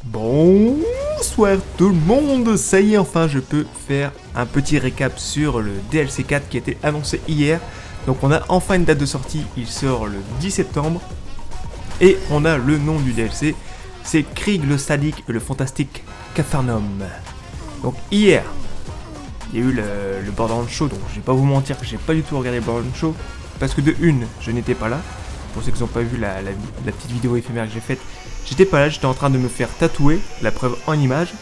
Bonsoir tout le monde, ça y est, enfin je peux faire un petit récap sur le DLC 4 qui a été annoncé hier. Donc on a enfin une date de sortie, il sort le 10 septembre. Et on a le nom du DLC, c'est Krieg le Sadique et le Fantastique Capharnaüm. Donc hier, il y a eu le Borderlands Show, donc je vais pas vous mentir que j'ai pas du tout regardé le Borderlands Show. Parce que de une, je n'étais pas là. Pour ceux qui n'ont pas vu la petite vidéo éphémère que j'ai faite, j'étais pas là, j'étais en train de me faire tatouer, la preuve en image.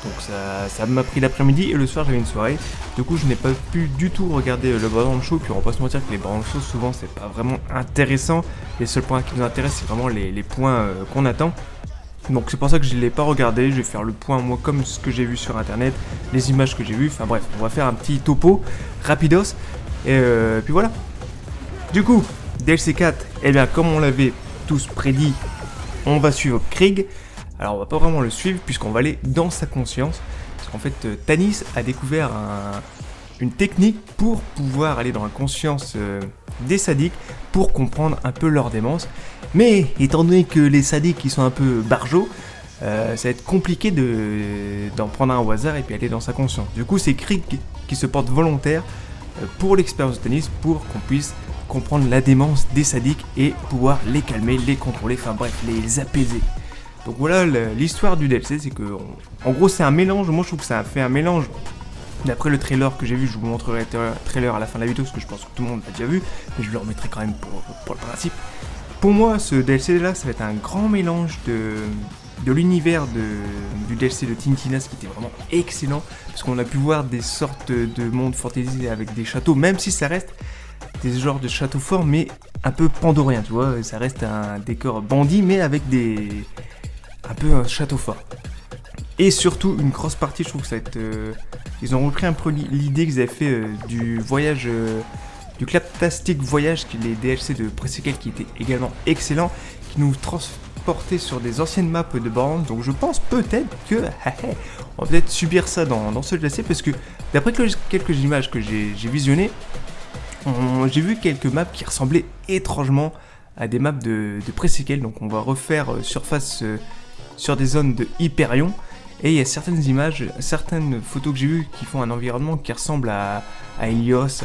Donc ça m'a pris l'après-midi et le soir j'avais une soirée. Du coup je n'ai pas pu du tout regarder le Borderlands Show. Puis on va pas se mentir que les Borderlands Show souvent c'est pas vraiment intéressant. Les seuls points qui nous intéressent c'est vraiment les points qu'on attend. Donc c'est pour ça que je ne l'ai pas regardé, je vais faire le point moi comme ce que j'ai vu sur internet, les images que j'ai vues, enfin bref, on va faire un petit topo rapidos et puis voilà. Du coup, DLC 4, eh bien comme on l'avait tous prédit, on va suivre Krieg. Alors on va pas vraiment le suivre puisqu'on va aller dans sa conscience. Parce qu'en fait, Tanis a découvert une technique pour pouvoir aller dans la conscience des sadiques pour comprendre un peu leur démence. Mais étant donné que les sadiques ils sont un peu barjots, ça va être compliqué d'en prendre un au hasard et puis aller dans sa conscience. Du coup c'est Krieg qui se porte volontaire pour l'expérience de Tanis pour qu'on puisse comprendre la démence des sadiques et pouvoir les calmer, les contrôler, enfin bref, les apaiser. Donc voilà l'histoire du DLC, c'est que en gros c'est un mélange, moi je trouve que ça a fait un mélange. D'après le trailer que j'ai vu, je vous montrerai le trailer à la fin de la vidéo parce que je pense que tout le monde l'a déjà vu, mais je le remettrai quand même pour le principe. Pour moi ce DLC là ça va être un grand mélange de l'univers du DLC de Tintinas qui était vraiment excellent, parce qu'on a pu voir des sortes de mondes fantasy avec des châteaux, même si ça reste des genres de châteaux forts mais un peu pandorien, tu vois, ça reste un décor bandit mais avec un peu un château fort. Et surtout une grosse partie, je trouve que ça va être ils ont repris un peu l'idée qu'ils avaient fait du voyage du Claptastic Voyage, qui est les DLC de Pre-Sequel qui étaient également excellents, qui nous transportaient sur des anciennes maps de Borderlands. Donc je pense peut-être que on va peut-être subir ça dans ce DLC, parce que d'après quelques images que j'ai visionnées, j'ai vu quelques maps qui ressemblaient étrangement à des maps de Pre-Sequel. Donc on va refaire surface sur des zones de Hyperion. Et il y a certaines images, certaines photos que j'ai vues qui font un environnement qui ressemble à Helios,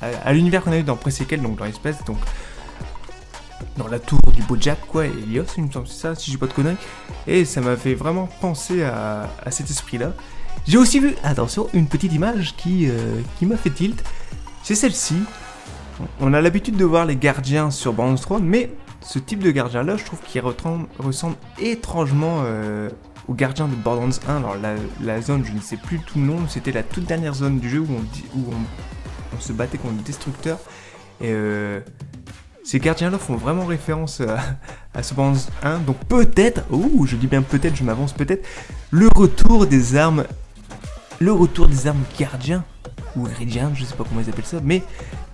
à l'univers qu'on a eu dans Pre-Sequel, donc dans l'espace, donc dans la tour du Bojack quoi, Helios il me semble, c'est ça, si j'ai pas de conneries. Et ça m'a fait vraiment penser à cet esprit-là. J'ai aussi vu, attention, une petite image qui m'a fait tilt. C'est celle-ci. On a l'habitude de voir les gardiens sur Borderlands 3, mais ce type de gardien-là, je trouve qu'il ressemble étrangement aux gardiens de Borderlands 1. Alors la zone, je ne sais plus tout le nom, c'était la toute dernière zone du jeu où on se battait contre des destructeurs. Et ces gardiens-là font vraiment référence à ce Borderlands 1. Donc peut-être, je dis bien peut-être, je m'avance peut-être, le retour des armes gardiens, ou Gridiens, je sais pas comment ils appellent ça, mais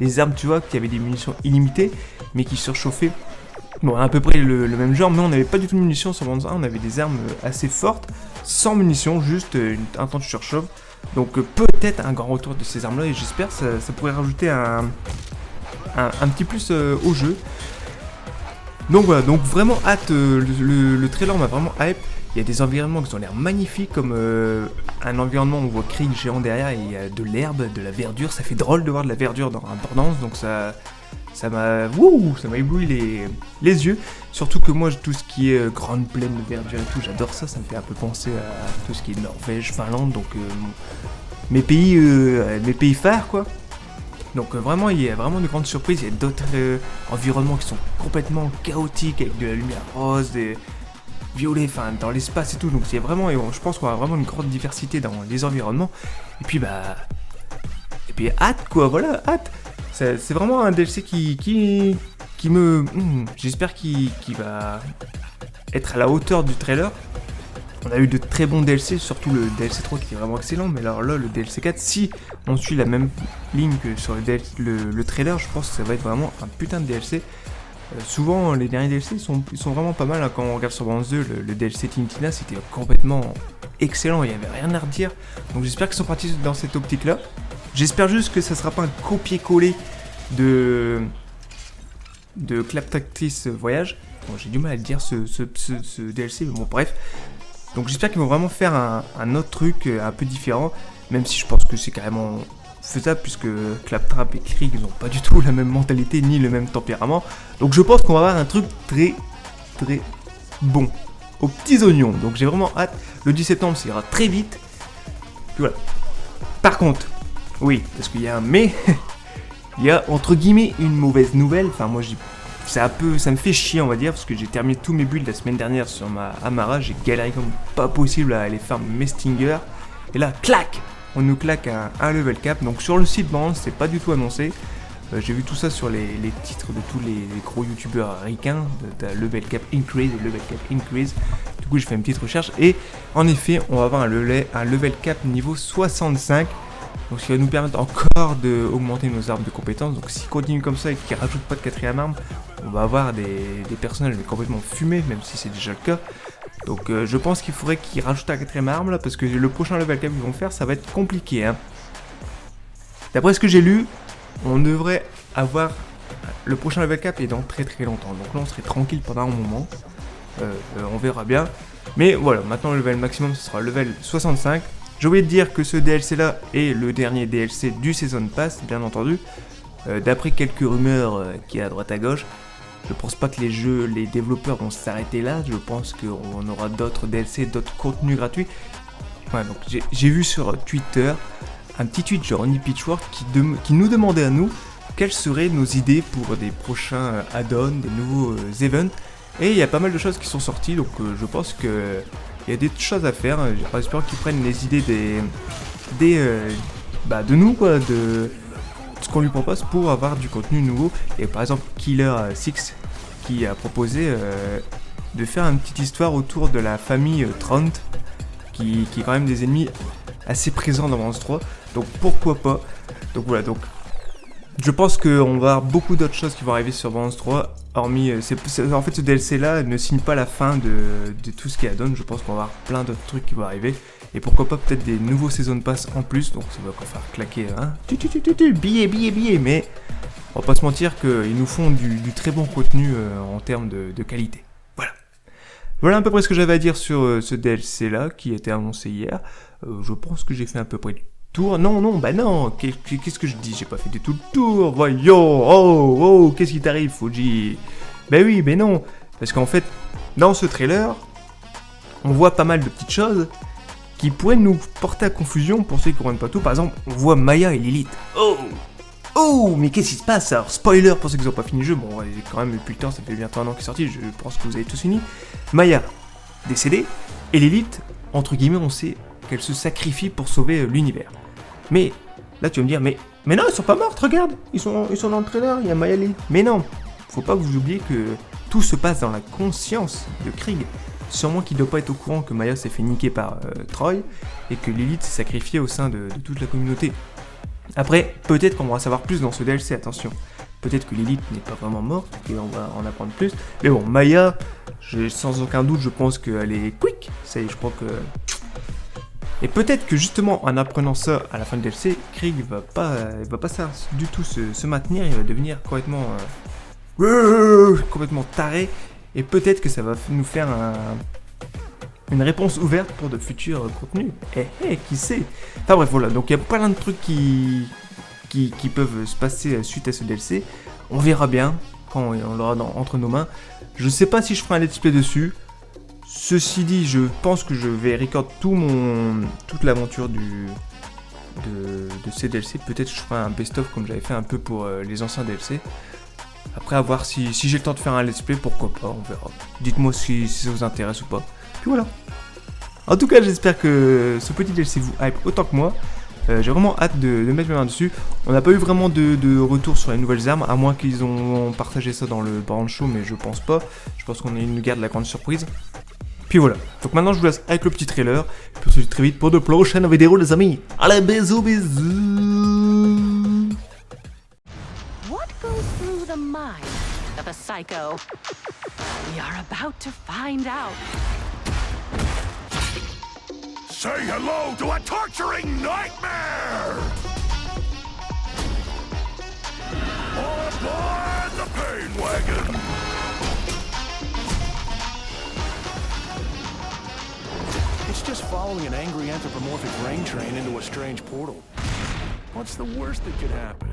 les armes, tu vois, qui avaient des munitions illimitées, mais qui surchauffaient. Bon, à peu près le même genre, mais on n'avait pas du tout de munitions sur Borderlands 1, on avait des armes assez fortes, sans munitions, juste un temps de surchauffe. Donc peut-être un grand retour de ces armes-là, et j'espère que ça pourrait rajouter un petit plus au jeu. Donc voilà, donc vraiment hâte, le trailer m'a vraiment hype. Il y a des environnements qui ont l'air magnifiques, comme un environnement où on voit Krieg géant derrière, et il y a de l'herbe, de la verdure, ça fait drôle de voir de la verdure dans un Borderlands, donc ça m'a ébloui les yeux. Surtout que moi, tout ce qui est grande plaine de verdure et tout, j'adore ça. Ça me fait un peu penser à tout ce qui est Norvège, Finlande, donc mes pays phares, quoi. Donc vraiment, il y a vraiment de grandes surprises. Il y a d'autres environnements qui sont complètement chaotiques, avec de la lumière rose, des violets, enfin dans l'espace et tout. Donc c'est vraiment, je pense qu'on a vraiment une grande diversité dans les environnements. Et puis hâte, quoi. Voilà, hâte. C'est vraiment un DLC qui me... j'espère qu'il va être à la hauteur du trailer. On a eu de très bons DLC, surtout le DLC 3 qui est vraiment excellent, mais alors là, le DLC 4, si on suit la même ligne que sur le trailer, je pense que ça va être vraiment un putain de DLC. Souvent, les derniers DLC ils sont vraiment pas mal, hein. Quand on regarde sur Borderlands 2, le DLC Tintina, c'était complètement excellent, il n'y avait rien à redire. Donc j'espère qu'ils sont partis dans cette optique-là. J'espère juste que ça sera pas un copier-coller de Claptastic Voyage. Bon, j'ai du mal à le dire ce DLC, mais bon bref. Donc j'espère qu'ils vont vraiment faire un autre truc un peu différent, même si je pense que c'est carrément faisable, puisque Claptrap et Krieg ils n'ont pas du tout la même mentalité ni le même tempérament. Donc je pense qu'on va avoir un truc très très bon, aux petits oignons. Donc j'ai vraiment hâte. Le 10 septembre ça ira très vite. Puis voilà. Par contre, oui, parce qu'il y a un mais, il y a entre guillemets une mauvaise nouvelle. Enfin moi ça me fait chier on va dire, parce que j'ai terminé tous mes builds la semaine dernière sur ma Amara, j'ai galéré comme pas possible à aller faire mes Stinger, et là, clac, on nous claque un level cap, donc sur le site Balance, c'est pas du tout annoncé, j'ai vu tout ça sur les titres de tous les gros youtubeurs ricains, de level cap increase et level cap increase, du coup j'ai fait une petite recherche, et en effet, on va avoir un level cap niveau 65, donc ce qui va nous permettre encore d'augmenter nos arbres de compétences. Donc s'ils continuent comme ça et qu'ils rajoutent pas de 4ème arme, on va avoir des personnages complètement fumés, même si c'est déjà le cas. Donc je pense qu'il faudrait qu'ils rajoutent la 4ème arme là, parce que le prochain level cap qu'ils vont faire, ça va être compliqué. Hein. D'après ce que j'ai lu, on devrait avoir le prochain level cap est dans très très longtemps. Donc là on serait tranquille pendant un moment. On verra bien. Mais voilà, maintenant le level maximum ce sera level 65. J'ai oublié de dire que ce DLC là est le dernier DLC du Season Pass, bien entendu. D'après quelques rumeurs qu'il y a à droite à gauche, je pense pas que les développeurs vont s'arrêter là. Je pense qu'on aura d'autres DLC, d'autres contenus gratuits. Ouais, donc j'ai vu sur Twitter un petit tweet de Ronnie Pitchfork qui nous demandait à nous quelles seraient nos idées pour des prochains add-ons, des nouveaux events. Et il y a pas mal de choses qui sont sorties, donc je pense que il y a des choses à faire. J'espère qu'ils prennent les idées de nous, quoi, de ce qu'on lui propose pour avoir du contenu nouveau. Et par exemple, Killer 6 qui a proposé de faire une petite histoire autour de la famille Trant, qui est quand même des ennemis assez présents dans Balance 3. Donc pourquoi pas. Donc voilà, donc je pense qu'on va avoir beaucoup d'autres choses qui vont arriver sur Balance 3. Hormis, en fait ce DLC là ne signe pas la fin de tout ce qui est add-on. Je pense qu'on va avoir plein d'autres trucs qui vont arriver. Et pourquoi pas peut-être des nouveaux Season Pass en plus. Donc ça va encore faire claquer billets. Mais on va pas se mentir qu'ils nous font du très bon contenu en termes de qualité. Voilà à peu près ce que j'avais à dire sur ce DLC là qui a été annoncé hier. Je pense que j'ai fait à peu près le tour. Non, qu'est-ce que je dis? J'ai pas fait du tout le tour. Voyons, qu'est-ce qui t'arrive, Fuji? Ben oui, mais non. Parce qu'en fait, dans ce trailer, on voit pas mal de petites choses qui pourraient nous porter à confusion pour ceux qui comprennent pas tout. Par exemple, on voit Maya et Lilith. Oh, mais qu'est-ce qui se passe? Alors, spoiler pour ceux qui n'ont pas fini le jeu. Bon, quand même, depuis le temps, ça fait bientôt 1 an qu'il est sorti. Je pense que vous avez tous fini. Maya, décédée. Et Lilith, entre guillemets, on sait qu'elle se sacrifie pour sauver l'univers. Mais là, tu vas me dire, mais non, ils sont pas mortes, regarde. Ils sont dans le trailer, il y a Maya et Lilith. Mais non, faut pas que vous oubliez que tout se passe dans la conscience de Krieg. Sûrement qu'il ne doit pas être au courant que Maya s'est fait niquer par Troy et que Lilith s'est sacrifiée au sein de toute la communauté. Après, peut-être qu'on va en savoir plus dans ce DLC, attention. Peut-être que Lilith n'est pas vraiment morte et on va en apprendre plus. Mais bon, Maya, sans aucun doute, je pense qu'elle est quick. Ça y est, je crois que... Et peut-être que justement, en apprenant ça à la fin du DLC, Krieg va pas du tout se maintenir, il va devenir complètement taré. Et peut-être que ça va nous faire une réponse ouverte pour de futurs contenus. Qui sait? Enfin bref, voilà, donc il y a plein de trucs qui peuvent se passer suite à ce DLC. On verra bien quand on l'aura entre nos mains. Je sais pas si je ferai un let's play dessus. Ceci dit, je pense que je vais record toute l'aventure de ces DLC. Peut-être que je ferai un best-of comme j'avais fait un peu pour les anciens DLC. Après, à voir si j'ai le temps de faire un let's play, pourquoi pas, on verra. Dites-moi si ça vous intéresse ou pas. Puis voilà. En tout cas, j'espère que ce petit DLC vous hype autant que moi. J'ai vraiment hâte de mettre mes mains dessus. On n'a pas eu vraiment de retour sur les nouvelles armes, à moins qu'ils ont partagé ça dans le Brand Show, mais je pense pas. Je pense qu'on nous garde la grande surprise. Puis voilà. Donc maintenant, je vous laisse avec le petit trailer. Et puis on se dit très vite pour de prochaines vidéos, les amis. Allez, bisous. What goes through the mind of a psycho? We are about to find out. Say hello to a torturing nightmare! Aboard the pain wagon! hauling an angry anthropomorphic rain train into a strange portal. What's the worst that could happen?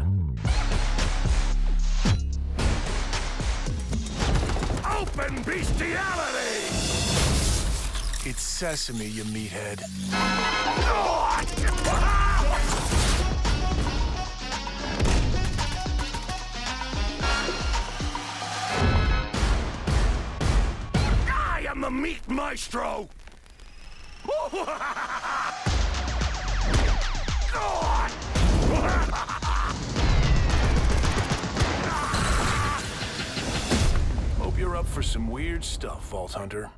Open bestiality! It's sesame, you meathead. I am the meat maestro! Hope you're up for some weird stuff, Vault Hunter.